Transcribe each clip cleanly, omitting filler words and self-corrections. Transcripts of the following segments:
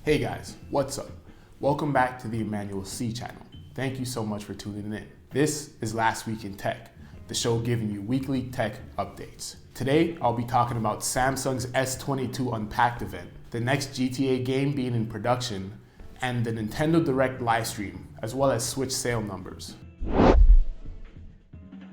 Hey guys, what's up? Welcome back to the Emanuel-C channel. Thank you so much for tuning in. This is Last Week in Tech, the show giving you weekly tech updates. Today, I'll be talking about Samsung's S22 Unpacked event, the next GTA game being in production, and the Nintendo Direct livestream, as well as Switch sale numbers.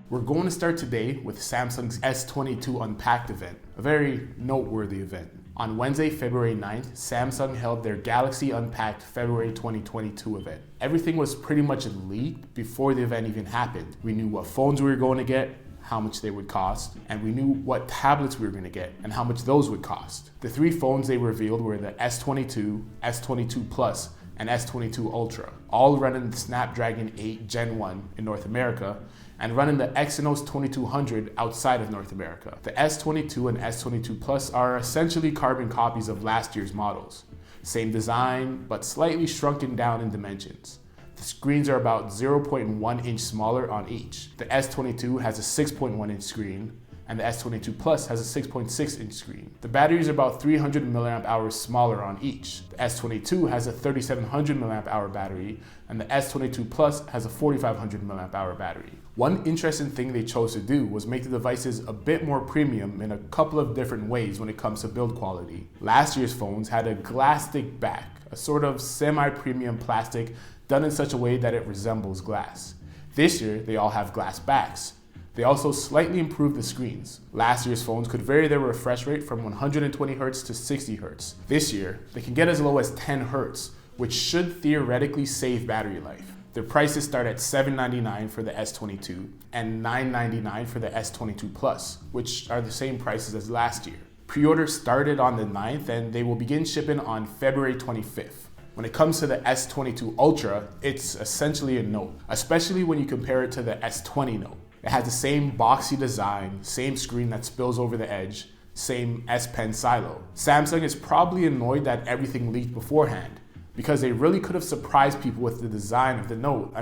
We're going to start today with Samsung's S22 Unpacked event, a very noteworthy event. On Wednesday, February 9th, Samsung held their Galaxy Unpacked February 2022 event. Everything was pretty much leaked before the event even happened. We knew what phones we were going to get, how much they would cost, and we knew what tablets we were going to get and how much those would cost. The three phones they revealed were the S22, S22 Plus, and S22 Ultra, all running the Snapdragon 8 Gen 1 in North America and running the Exynos 2200 outside of North America. The S22 and S22 Plus are essentially carbon copies of last year's models. Same design, but slightly shrunken down in dimensions. The screens are about 0.1 inch smaller on each. The S22 has a 6.1 inch screen, and the S22 Plus has a 6.6 inch screen. The batteries are about 300 mAh smaller on each. The S22 has a 3700 mAh battery, and the S22 Plus has a 4500 mAh battery. One interesting thing they chose to do was make the devices a bit more premium in a couple of different ways when it comes to build quality. Last year's phones had a glass-stick back, a sort of semi-premium plastic done in such a way that it resembles glass. This year, they all have glass backs. They also slightly improved the screens. Last year's phones could vary their refresh rate from 120 Hz to 60 Hz. This year, they can get as low as 10 Hz, which should theoretically save battery life. Their prices start at $799 for the S22 and $999 for the S22 Plus, which are the same prices as last year. Pre-orders started on the 9th and they will begin shipping on February 25th. When it comes to the S22 Ultra, it's essentially a Note, especially when you compare it to the S20 Note. It has the same boxy design, same screen that spills over the edge, same S Pen silo. Samsung is probably annoyed that everything leaked beforehand, because they really could have surprised people with the design of the Note,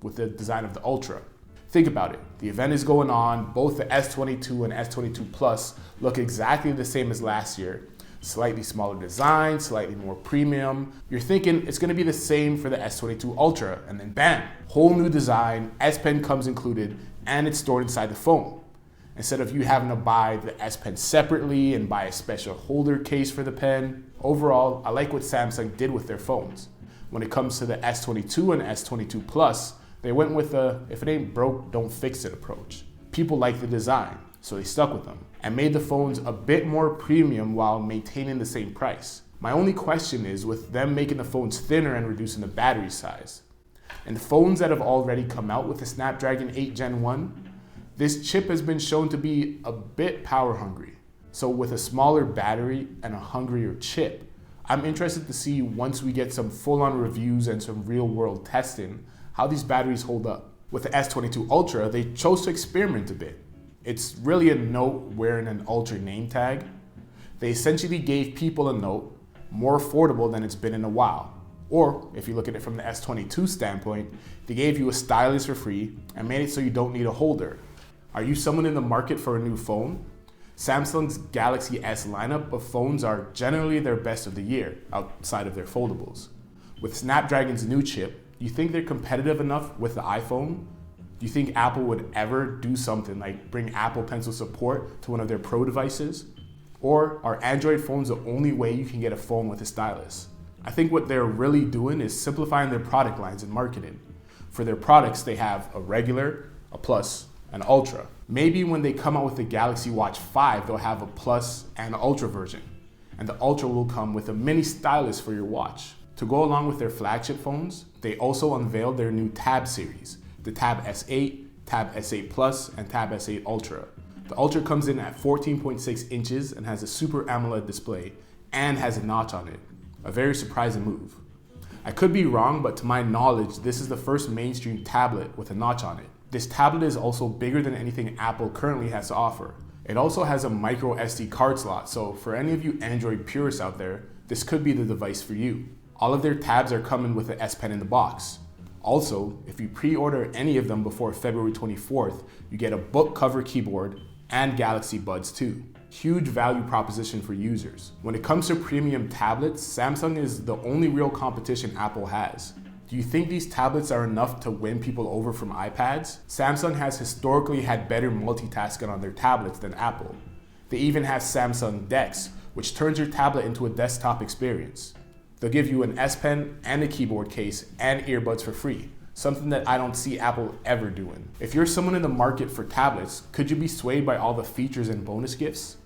with the design of the Ultra. Think about it, the event is going on, both the S22 and S22 Plus look exactly the same as last year. Slightly smaller design, slightly more premium. You're thinking it's gonna be the same for the S22 Ultra, and then bam, whole new design, S Pen comes included, and it's stored inside the phone. Instead of you having to buy the S Pen separately and buy a special holder case for the pen. Overall, I like what Samsung did with their phones. When it comes to the S22 and S22 Plus, they went with a if it ain't broke, don't fix it approach. People like the design, so they stuck with them and made the phones a bit more premium while maintaining the same price. My only question is with them making the phones thinner and reducing the battery size. And the phones that have already come out with the Snapdragon 8 Gen 1, this chip has been shown to be a bit power hungry. So with a smaller battery and a hungrier chip, I'm interested to see once we get some full-on reviews and some real-world testing, how these batteries hold up. With the S22 Ultra, they chose to experiment a bit. It's really a Note wearing an Ultra name tag. They essentially gave people a Note more affordable than it's been in a while. Or, if you look at it from the S22 standpoint, they gave you a stylus for free and made it so you don't need a holder. Are you someone in the market for a new phone? Samsung's Galaxy S lineup of phones are generally their best of the year, outside of their foldables. With Snapdragon's new chip, do you think they're competitive enough with the iPhone? Do you think Apple would ever do something like bring Apple Pencil support to one of their Pro devices? Or are Android phones the only way you can get a phone with a stylus? I think what they're really doing is simplifying their product lines and marketing. For their products, they have a regular, a Plus, and Ultra. Maybe when they come out with the Galaxy Watch 5, they'll have a Plus and an Ultra version. And the Ultra will come with a mini stylus for your watch. To go along with their flagship phones, they also unveiled their new Tab series, the Tab S8, Tab S8 Plus, and Tab S8 Ultra. The Ultra comes in at 14.6 inches and has a Super AMOLED display and has a notch on it. A very surprising move. I could be wrong, but to my knowledge, this is the first mainstream tablet with a notch on it. This tablet is also bigger than anything Apple currently has to offer. It also has a micro SD card slot, so for any of you Android purists out there, this could be the device for you. All of their tabs are coming with an S Pen in the box. Also, if you pre-order any of them before February 24th, you get a book cover keyboard and Galaxy Buds too. Huge value proposition for users. When it comes to premium tablets, Samsung is the only real competition Apple has. Do you think these tablets are enough to win people over from iPads? Samsung has historically had better multitasking on their tablets than Apple. They even have Samsung DeX, which turns your tablet into a desktop experience. They'll give you an S Pen and a keyboard case and earbuds for free, something that I don't see Apple ever doing. If you're someone in the market for tablets, could you be swayed by all the features and bonus gifts?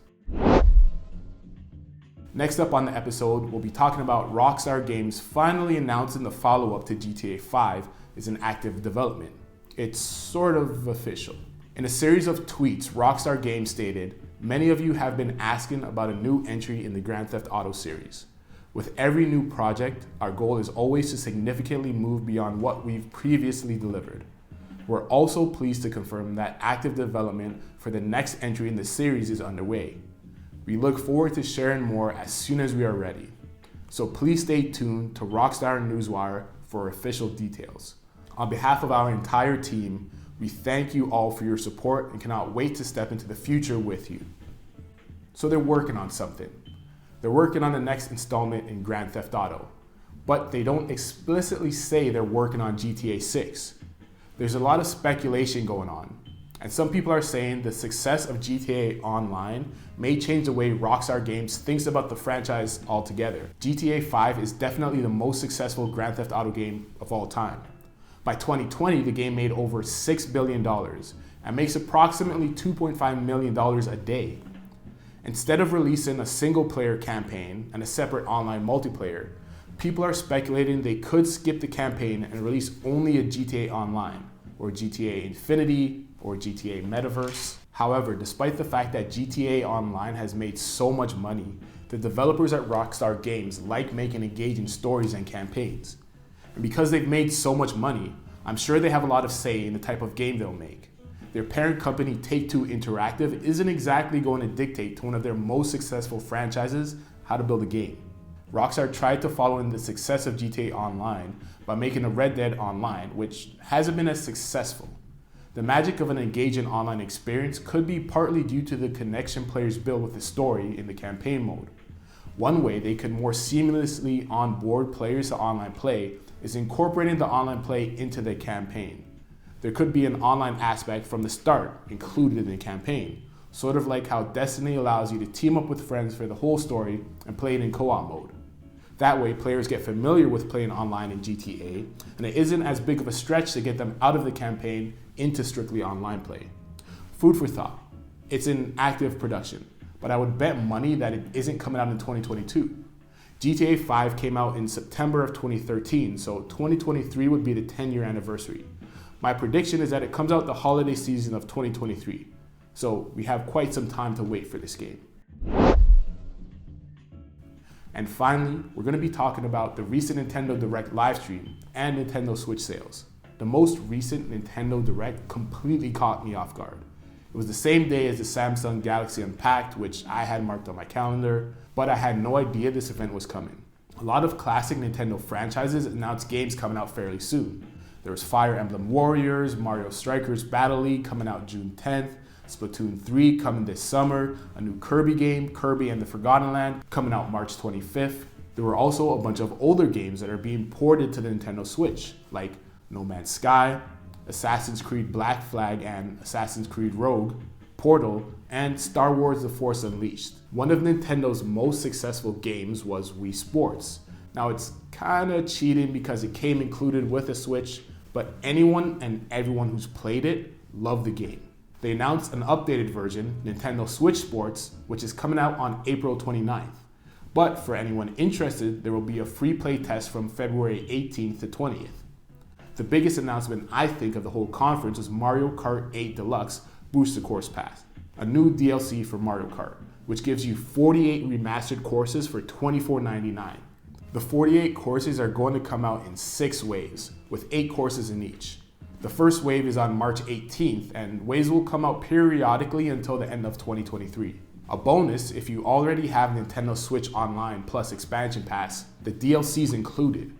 Next up on the episode, we'll be talking about Rockstar Games finally announcing the follow-up to GTA 5 is in active development. It's sort of official. In a series of tweets, Rockstar Games stated, "Many of you have been asking about a new entry in the Grand Theft Auto series. With every new project, our goal is always to significantly move beyond what we've previously delivered. We're also pleased to confirm that active development for the next entry in the series is underway. We look forward to sharing more as soon as we are ready. So please stay tuned to Rockstar Newswire for official details." On behalf of our entire team, we thank you all for your support and cannot wait to step into the future with you. So they're working on something. They're working on the next installment in Grand Theft Auto, but they don't explicitly say they're working on GTA 6. There's a lot of speculation going on, and some people are saying the success of GTA Online may change the way Rockstar Games thinks about the franchise altogether. GTA 5 is definitely the most successful Grand Theft Auto game of all time. By 2020, the game made over $6 billion and makes approximately $2.5 million a day. Instead of releasing a single-player campaign and a separate online multiplayer, people are speculating they could skip the campaign and release only a GTA Online, or GTA Infinity, or GTA Metaverse. However, despite the fact that GTA Online has made so much money, the developers at Rockstar Games like making engaging stories and campaigns. And because they've made so much money, I'm sure they have a lot of say in the type of game they'll make. Their parent company, Take-Two Interactive, isn't exactly going to dictate to one of their most successful franchises how to build a game. Rockstar tried to follow in the success of GTA Online by making a Red Dead Online, which hasn't been as successful. The magic of an engaging online experience could be partly due to the connection players build with the story in the campaign mode. One way they could more seamlessly onboard players to online play is incorporating the online play into the campaign. There could be an online aspect from the start included in the campaign, sort of like how Destiny allows you to team up with friends for the whole story and play it in co-op mode. That way, players get familiar with playing online in GTA, and it isn't as big of a stretch to get them out of the campaign into strictly online play. Food for thought. It's in active production, but I would bet money that it isn't coming out in 2022. GTA 5 came out in September of 2013, so 2023 would be the 10-year anniversary. My prediction is that it comes out the holiday season of 2023, so we have quite some time to wait for this game. And finally, we're going to be talking about the recent Nintendo Direct livestream and Nintendo Switch sales. The most recent Nintendo Direct completely caught me off guard. It was the same day as the Samsung Galaxy Unpacked, which I had marked on my calendar, but I had no idea this event was coming. A lot of classic Nintendo franchises announced games coming out fairly soon. There was Fire Emblem Warriors, Mario Strikers Battle League coming out June 10th, Splatoon 3 coming this summer, a new Kirby game, Kirby and the Forgotten Land, coming out March 25th. There were also a bunch of older games that are being ported to the Nintendo Switch, like No Man's Sky, Assassin's Creed Black Flag and Assassin's Creed Rogue, Portal, and Star Wars The Force Unleashed. One of Nintendo's most successful games was Wii Sports. Now it's kinda cheating because it came included with the Switch, but anyone and everyone who's played it loved the game. They announced an updated version, Nintendo Switch Sports, which is coming out on April 29th. But for anyone interested, there will be a free play test from February 18th to 20th. The biggest announcement, I think, of the whole conference was Mario Kart 8 Deluxe Booster Course Pass, a new DLC for Mario Kart, which gives you 48 remastered courses for $24.99. The 48 courses are going to come out in 6 waves, with 8 courses in each. The first wave is on March 18th, and waves will come out periodically until the end of 2023. A bonus, if you already have Nintendo Switch Online plus Expansion Pass, the DLC is included.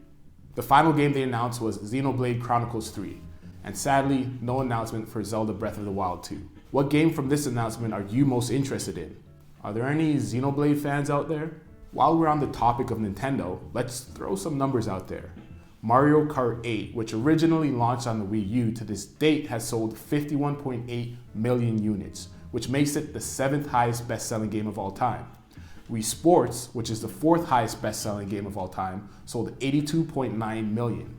The final game they announced was Xenoblade Chronicles 3, and sadly, no announcement for Zelda Breath of the Wild 2. What game from this announcement are you most interested in? Are there any Xenoblade fans out there? While we're on the topic of Nintendo, let's throw some numbers out there. Mario Kart 8, which originally launched on the Wii U, to this date has sold 51.8 million units, which makes it the 7th highest best-selling game of all time. Wii Sports, which is the 4th highest best-selling game of all time, sold 82.9 million.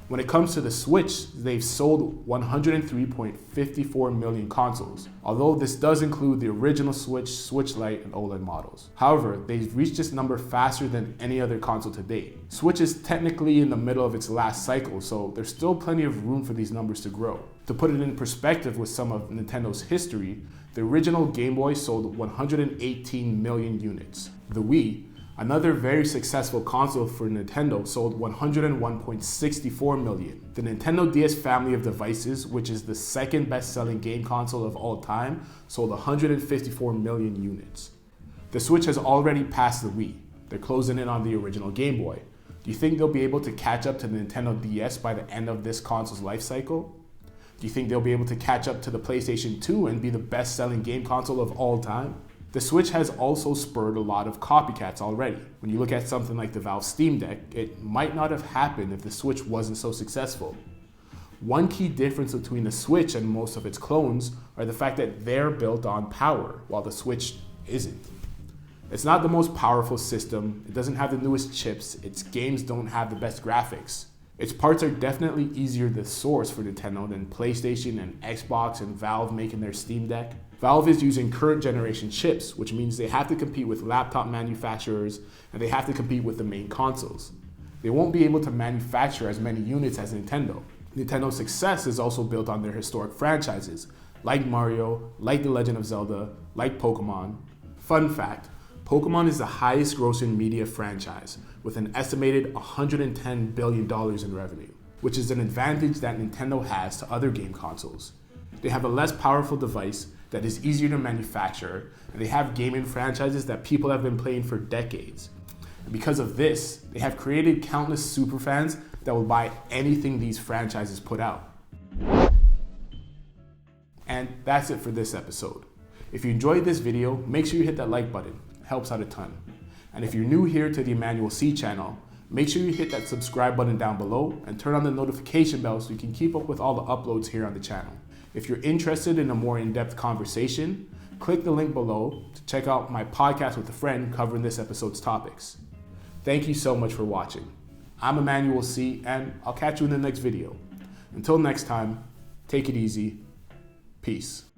When it comes to the Switch, they've sold 103.54 million consoles, although this does include the original Switch, Switch Lite, and OLED models. However, they've reached this number faster than any other console to date. Switch is technically in the middle of its last cycle, so there's still plenty of room for these numbers to grow. To put it in perspective with some of Nintendo's history, the original Game Boy sold 118 million units. The Wii, another very successful console for Nintendo, sold 101.64 million. The Nintendo DS family of devices, which is the second best-selling game console of all time, sold 154 million units. The Switch has already passed the Wii. They're closing in on the original Game Boy. Do you think they'll be able to catch up to the Nintendo DS by the end of this console's life cycle? Do you think they'll be able to catch up to the PlayStation 2 and be the best-selling game console of all time? The Switch has also spurred a lot of copycats already. When you look at something like the Valve Steam Deck, it might not have happened if the Switch wasn't so successful. One key difference between the Switch and most of its clones are the fact that they're built on power, while the Switch isn't. It's not the most powerful system, it doesn't have the newest chips, its games don't have the best graphics. Its parts are definitely easier to source for Nintendo than PlayStation and Xbox and Valve making their Steam Deck. Valve is using current generation chips, which means they have to compete with laptop manufacturers and they have to compete with the main consoles. They won't be able to manufacture as many units as Nintendo. Nintendo's success is also built on their historic franchises, like Mario, like The Legend of Zelda, like Pokemon. Fun fact, Pokemon is the highest grossing media franchise, with an estimated $110 billion in revenue, which is an advantage that Nintendo has to other game consoles. They have a less powerful device that is easier to manufacture, and they have gaming franchises that people have been playing for decades. And because of this, they have created countless superfans that will buy anything these franchises put out. And that's it for this episode. If you enjoyed this video, make sure you hit that like button. It helps out a ton. And if you're new here to the Emanuel-C channel, make sure you hit that subscribe button down below and turn on the notification bell so you can keep up with all the uploads here on the channel. If you're interested in a more in-depth conversation, click the link below to check out my podcast with a friend covering this episode's topics. Thank you so much for watching. I'm Emanuel-C, and I'll catch you in the next video. Until next time, take it easy. Peace.